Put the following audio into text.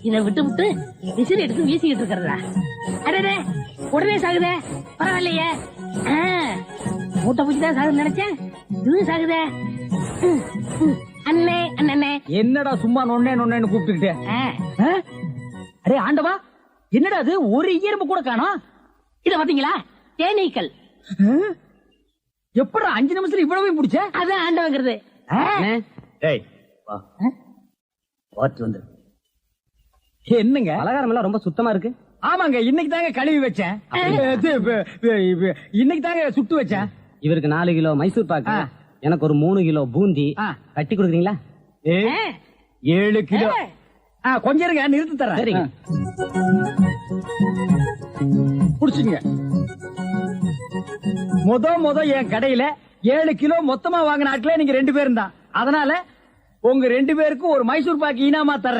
இதை விட்டு விட்டு விசிறி எடுத்து வீசிக்கிட்டு இருக்கிறதா? அடடே, உடனே சாகுதே, பரவாயில்லையே. மூட்டை பூச்சி தான் சாகுது நினைச்சேன், இதுவும் சாகுதே. அண்ணே அண்ணே, என்னடா சும்மா நொண்ணே நொண்ணேன்னு கூப்பிட்டுக்கிட்டே? அரே ஆண்டவா, என்னடா அது ஒரு இயற்பு கூட காணோம்? இத பாத்தீங்களா, தேனீக்கள். எப்படா 5 நிமிஷத்துல இவ்வளவு பிடிச்ச? அதான் ஆண்டவங்கிறது. என்னங்க பலகாரம் எல்லாம் ரொம்ப சுத்தமா இருக்கு. ஆமாங்க, இன்னைக்கு தாங்க கழுவி வச்சேன். இன்னைக்கு தாங்க சுட்டு வச்சேன். இவருக்கு 4 கிலோ மைசூர் பாக்கு, எனக்கு ஒரு 3 கிலோ பூந்தி கட்டி கொடுக்குறீங்களா? 7 கிலோ. கொஞ்சம் இருங்க, நிறுத்தி தரேன். சரிங்க. புடிச்சுங்க. முத என் கடையில 7 கிலோ மொத்தமா வாங்கின ஆட்களே நீங்க 2 பேரும் தான். அதனால உங்க 2 பேருக்கும் ஒரு மைசூர் பாக்கு இனாமா தர்றேன்.